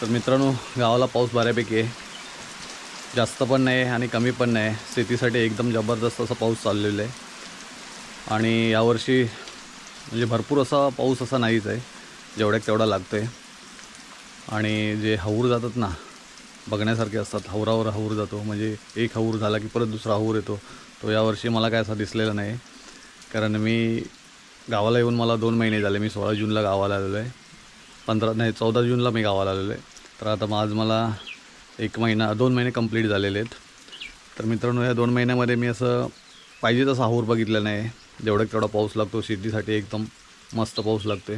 तर मित्रांनो, गावाला पाऊस बऱ्यापैकी आहे. जास्त पण नाही आणि कमी पण नाही. शेतीसाठी एकदम जबरदस्त असा पाऊस चाललेला आहे. आणि यावर्षी म्हणजे भरपूर असा पाऊस असा नाहीच आहे जेवढ्याक तेवढा लागतो आहे. आणि जे हौर जातात ना, बघण्यासारखे असतात. हौरावर हौर जातो, म्हणजे एक हौर झाला की परत दुसरा हौर येतो. तो यावर्षी मला काय असा दिसलेला नाही. कारण मी गावाला येऊन मला 2 महिने झाले. मी 16 जूनला गावाला आलेलो आहे. 14 जूनला मी गावाला आलेलो आहे. तर आता आज मला 2 महिने कंप्लीट झालेले आहेत. तर मित्रांनो, या 2 महिन्यामध्ये मी असं पाहिजे तसा हौर बघितला नाही. जेवढा तेवढा पाऊस लागतो शेतीसाठी, एकदम मस्त पाऊस लागतो.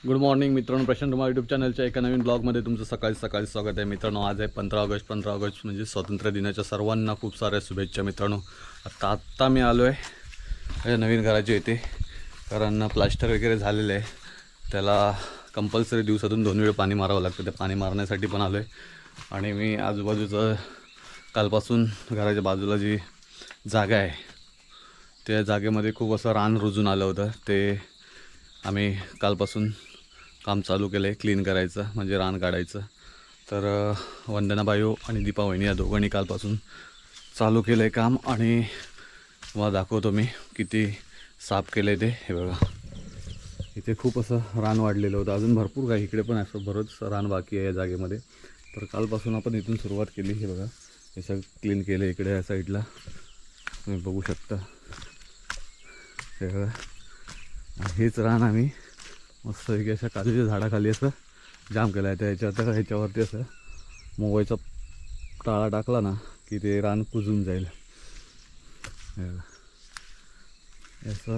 गुड मॉर्निंग मित्रांनो, प्रशांत कुमार यूट्यूब चॅनलच्या एका नवीन ब्लॉगमध्ये तुमचं सकाळी स्वागत आहे. मित्रांनो, आज आहे 15 ऑगस्ट म्हणजे स्वातंत्र्य दिनाच्या सर्वांना खूप साऱ्या शुभेच्छा. मित्रांनो, आत्ता मी आलो आहे नवीन घराच्या इथे, कारण प्लास्टर वगैरे झालेलं आहे. त्याला कंपल्सरी दिवसातून 2 वेळ पाणी मारावं लागतं. ते पाणी मारण्यासाठी पण आलो आहे. आणि मी आजूबाजूचं कालपासून घराच्या बाजूला जी जागा आहे त्या जागेमध्ये खूप असं रान रुजून आलं होतं. ते आम्ही कालपासून काम चालू केलं आहे, क्लीन करायचं म्हणजे रान काढायचं. तर वंदनाबाई आणि दीपा वहिनी या दोघांनी कालपासून चालू केलं आहे काम. आणि तुम्हाला दाखवतो मी किती साफ केलं आहे ते. हे बघा, इथे खूप असं रान वाढलेलं होतं. अजून भरपूर काही इकडे पण असं बरंच रान बाकी आहे या जागेमध्ये. तर कालपासून आपण इथून सुरुवात केली. हे बघा, हे सगळं क्लीन केलं इकडे या साईडला, तुम्ही बघू शकता. हे बघा, हेच रान आम्ही मस्त एक अशा काजूच्या झाडाखाली असं जाम केलं आहे. ह्याच्यावरती असं मोबाईलचा टाळा टाकला ना की ते रान कुजून जाईल. असं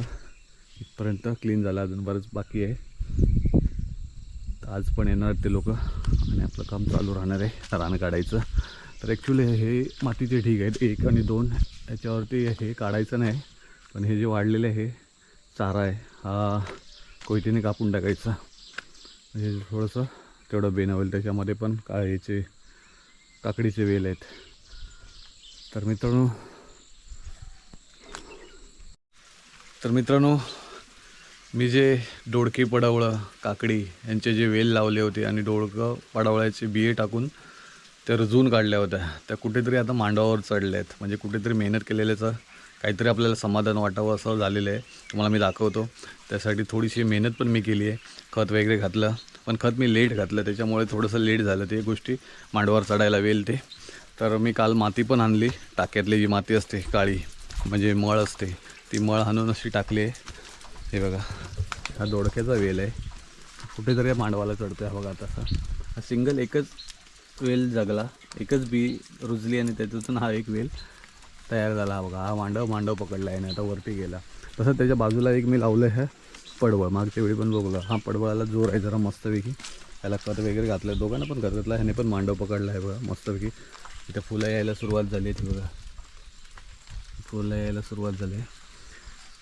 इथपर्यंत क्लीन झालं. अजून बरंच बाकी आहे. आज पण येणार ते लोक आणि आपलं काम चालू राहणार आहे रान काढायचं. तर ॲक्च्युली हे मातीचे ढीग आहेत 1 आणि 2, याच्यावरती हे काढायचं नाही. पण हे जे वाढलेले हे चारा आहे, हा कोयतीने कापून टाकायचा म्हणजे थोडंसं तेवढं बेन होईल. त्याच्यामध्ये पण याचे काकडीचे वेल आहेत. तर मित्रांनो, मी जे दोडकी पडवळं काकडी यांचे जे वेल लावले होते आणि दोडकं पडवळ्याचे बिये टाकून त्या रुजवून काढल्या होत्या, त्या कुठेतरी आता मांडावर चढल्या आहेत. म्हणजे कुठेतरी मेहनत केलेल्याचं काहीतरी आपल्याला समाधान वाटावं असं झालेलं आहे. तुम्हाला मी दाखवतो. त्यासाठी थोडीशी मेहनत पण मी केली आहे. खत वगैरे घातलं, पण खत मी लेट घातलं, त्याच्यामुळे थोडंसं लेट झालं ते गोष्टी मांडावर चढायला वेल ते. तर मी काल माती पण आणली. टाक्यातली जी माती असते काळी, म्हणजे मळ असते, ती मळ आणून अशी टाकली आहे. हे बघा, हा दोडक्याचा वेल आहे. कुठेतरी मांडवाला चढतो आहे बघा. तसा हा सिंगल एकच वेल जगला, एकच बी रुजली आणि त्याच्यातून हा एक वेल तयार झाला. हा बघा, हा मांडव पकडला आहे आणि आता वरती गेला. तसं त्याच्या बाजूला एक मी लावलं आहे पडवळ. मागच्या वेळी पण बघलं, हा पडवळाला जोर आहे जरा मस्तपैकी. त्याला खत वगैरे घातलं, दोघांना पण खत घातलं. ह्याने पण मांडव पकडला आहे बघा मस्तपैकी. इथं फुलं यायला सुरुवात झाली आहे बघा, फुलं यायला सुरुवात झाली.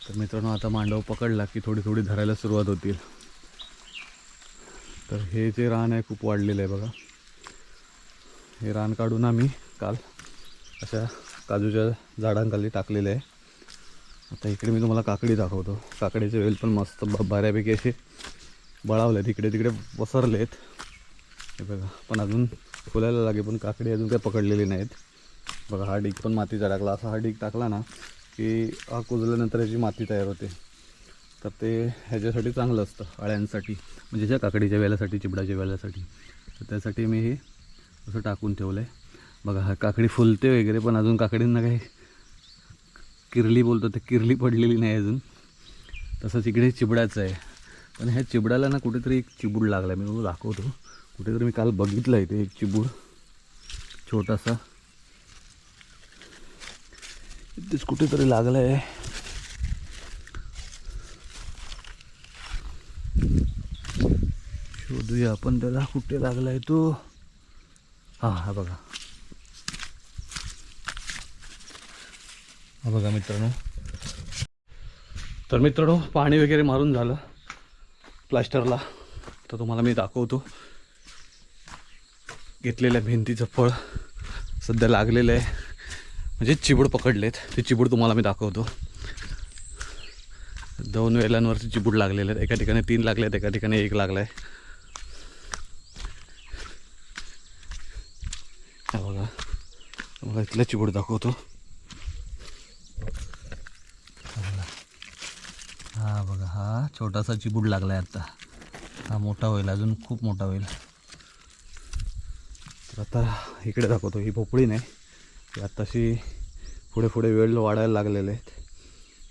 तर मित्रांनो, आता मांडव पकडला की थोडी थोडी धरायला सुरुवात होतील. तर हे जे रान आहे खूप वाढलेलं आहे बघा. हे रान काढून आम्ही काल अशा काजूच्या झाडांखाली टाकलेले आहे. आता इकडे मी तुम्हाला काकडी दाखवतो. काकडीचे वेल पण मस्त बऱ्यापैकी असे बळावले आहेत, इकडे तिकडे पसरले आहेत. हे बघा, पण अजून फुलायला लागे, पण काकडी अजून काही पकडलेली नाहीत. बघा, हा डीग पण मातीचा टाकला. असा हा डीग टाकला ना की हा कुजल्यानंतर याची माती तयार होते. तर ते ह्याच्यासाठी चांगलं असतं, अळ्यांसाठी, म्हणजे ज्या काकडीच्या वेल्यासाठी, चिबडाच्या वेल्यासाठी. तर त्यासाठी मी हे असं टाकून ठेवलं आहे. बघा, हा काकडी फुलते वगैरे, पण अजून काकडींना काही किरली बोलतो ते किरली पडलेली नाही अजून. तसंच इकडे चिबडाचं आहे. पण ह्या चिबडाला ना कुठेतरी एक चिबूड लागला आहे. मी तुम्हाला दाखवतो. कुठेतरी मी काल बघितलं आहे ते एक चिबूड छोटासा, इथेच कुठेतरी लागलं आहे. शोधूया आपण त्याला, कुठे लागला आहे तो. हा बघा, हा बघा मित्रांनो. तर मित्रांनो, पाणी वगैरे मारून झालं प्लास्टरला. तर तुम्हाला मी दाखवतो. घेतलेल्या भिंतीचं फळ सध्या लागलेलं आहे. म्हणजे चिबूड पकडलेत. ते चिबूड तुम्हाला मी दाखवतो. 2 वेलांवरती चिबूड लागलेले आहेत. एका ठिकाणी 3 लागले आहेत, एका ठिकाणी 1 लागला आहे. हा बघा, मला इथलं चिबूड दाखवतो. हा बघा, हा छोटासा चिबूड लागला आहे आता. हा मोठा होईल, अजून खूप मोठा होईल. तर आता इकडे दाखवतो. ही भोपळी नाही, ही आत्ताशी पुढे पुढे वेळ वाढायला लागलेले आहेत.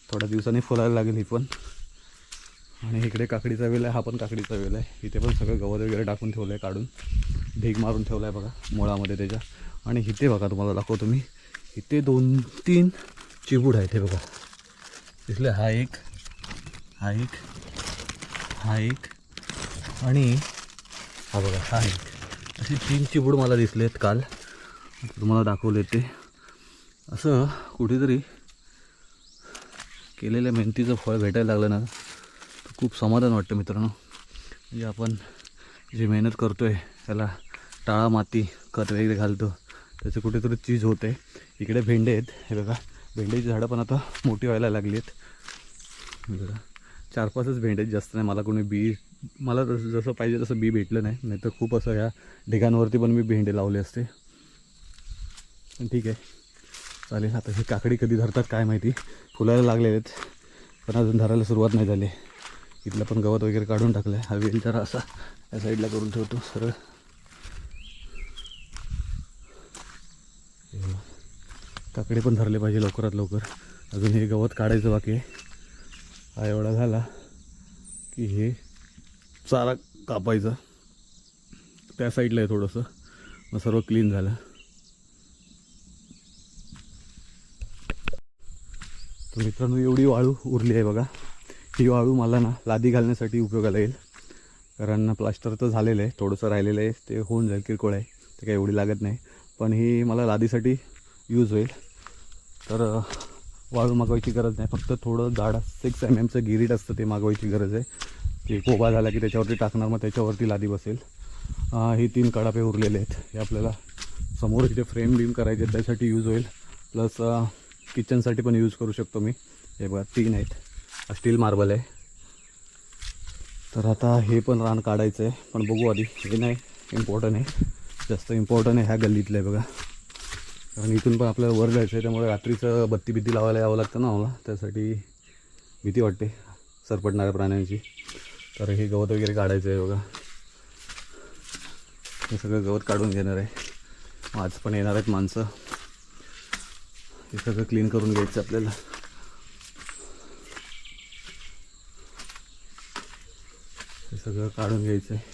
थोड्या दिवसांनी फुलायला लागेल ही पण. आणि इकडे काकडीचा वेल आहे, हा पण काकडीचा वेल आहे. इथे पण सगळं गवत वगैरे टाकून ठेवलं आहे, काढून ढीग मारून ठेवला आहे बघा मुळामध्ये त्याच्या. आणि इथे बघा, तुम्हाला दाखवतो मी. इथे 2-3 चिबूड आहेत. हे बघा, दिसले? हा एक, हा एक, हा एक आणि हा बघा, हा एक. असे 3 चिबूड मला दिसले आहेत काल. तुम्हाला दाखवले ते. असं कुठेतरी केलेल्या मेहनतीचं फळ भेटायला लागलं ना, तर खूप समाधान वाटतं मित्रांनो. म्हणजे आपण जी मेहनत करतो आहे त्याला टाळा माती खत वगैरे घालतो, त्याचं कुठेतरी चीज होतं आहे. इकडे भेंडे आहेत. हे बघा, भेंड्याची झाडं पण आता मोठी व्हायला लागली आहेत. बघा, 4-5च भेंडे आहेत, जास्त नाही. मला कोणी बी, मला जसं पाहिजे तसं बी भेटलं नाही. नाही तर खूप असं ह्या ढिगांवरती पण मी भेंडे लावले असते. पण ठीक आहे, चालेल. आता हे काकडी कधी धरतात काय माहिती. फुलायला लागलेले आहेत, पण अजून धरायला सुरुवात नाही झाली. इथलं पण गवत वगैरे काढून टाकलं आहे. हा वेल जरा असा या साईडला करून ठेवतो सरळ. काकडे पण धरले पाहिजे लवकरात लवकर. अजून हे गवत काढायचं बाकी आहे. हा एवढा झाला की हे चारा कापायचा. त्या साईडला आहे थोडंसं, मग सर्व क्लीन झालं. तर मित्रांनो, एवढी वाळू उरली आहे बघा. ही वाळू मला ना लादी घालण्यासाठी उपयोगाला येईल. कारण प्लास्टर तर झालेलं आहे, थोडंसं राहिलेलं आहे, ते होऊन जाईल. किरकोळ आहे, ते काही एवढी लागत नाही. पण ही मला लादीसाठी यूज होईल. तर वाळू मागवायची गरज नाही, फक्त थोडं जाड 6 mm गिरीट असतं ते मागवायची गरज आहे. ते कोबा झाला की त्याच्यावरती टाकणार, मग त्याच्यावरती लादी बसेल. ही 3 कडापे उरलेले आहेत. हे आपल्याला समोर इथे फ्रेम बीम करायचे त्यासाठी यूज होईल. प्लस किचनसाठी पण यूज करू शकतो मी. हे बघा 3 आहेत. स्टील मार्बल आहे. तर आता हे पण रान काढायचं आहे, पण बघू आधी. हे नाही इम्पॉर्टंट आहे, जास्त इम्पॉर्टंट आहे ह्या गल्लीतलं आहे बघा. कारण इथून पण आपल्याला वर जायचं आहे, त्यामुळे रात्रीचं बत्ती लावायला यावं लागतं ना मला. त्यासाठी भीती वाटते सरपटणाऱ्या प्राण्यांची. तर हे गवत वगैरे काढायचं आहे बघा. हे सगळं गवत काढून घेणार आहे. आज पण येणार आहेत माणसं. हे सगळं क्लीन करून घ्यायचं आपल्याला. हे सगळं काढून घ्यायचं आहे.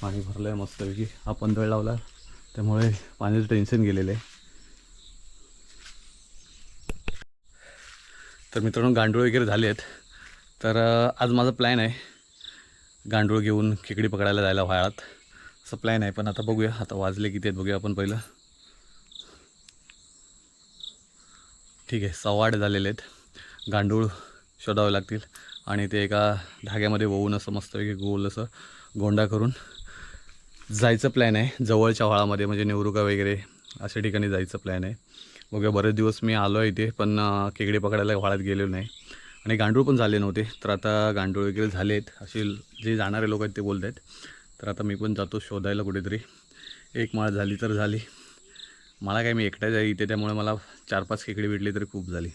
पाणी भरलं आहे मस्तपैकी. हा पंधळ लावला त्यामुळे पाण्याचं टेन्शन गेलेलं आहे. तर मित्रांनो, गांडूळ वगैरे झाले आहेत. तर आज माझा प्लॅन आहे गांडूळ घेऊन खेकडी पकडायला जायला व्हाळात, असं प्लॅन आहे. पण आता बघूया, आता वाजले किती आहेत बघूया आपण पहिलं. ठीक आहे, 8:15 झालेले आहेत. गांडूळ शोधावे लागतील आणि ते एका धाग्यामध्ये वळून असं मस्तपैकी गोल असं गोंडा करून जायचं प्लॅन आहे. जवळच्या व्हाळामध्ये म्हणजे नेवरुका वगैरे अशा ठिकाणी जायचं प्लॅन आहे. बघूया, बरेच दिवस मी आलो आहे इथे, पण खेकडी पकडायला व्हाळात गेलेलो नाही. आणि गांडूळ पण झाले नव्हते. तर आता गांडूळ वगैरे झाले आहेत, असे जे जाणारे लोक आहेत ते बोलत आहेत. तर आता मी पण जातो शोधायला कुठेतरी. एक माळ झाली तर झाली. मला काय, मी एकटाच आहे इथे, त्यामुळे मला 4-5 खेकडी भेटली तरी खूप झाली.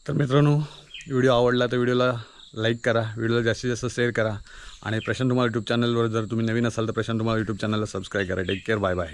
तर मित्रांनो, व्हिडिओ आवडला तर व्हिडिओला लाईक करा, व्हिडिओला जास्तीत जास्त शेअर करा. आणि प्रशांत धुमाळ यूट्यूब चॅनलवर जर तुम्ही नवीन असाल तर प्रशांत धुमाळ यूट्यूब चॅनलला सबस्क्राईब करा. Take care, bye bye.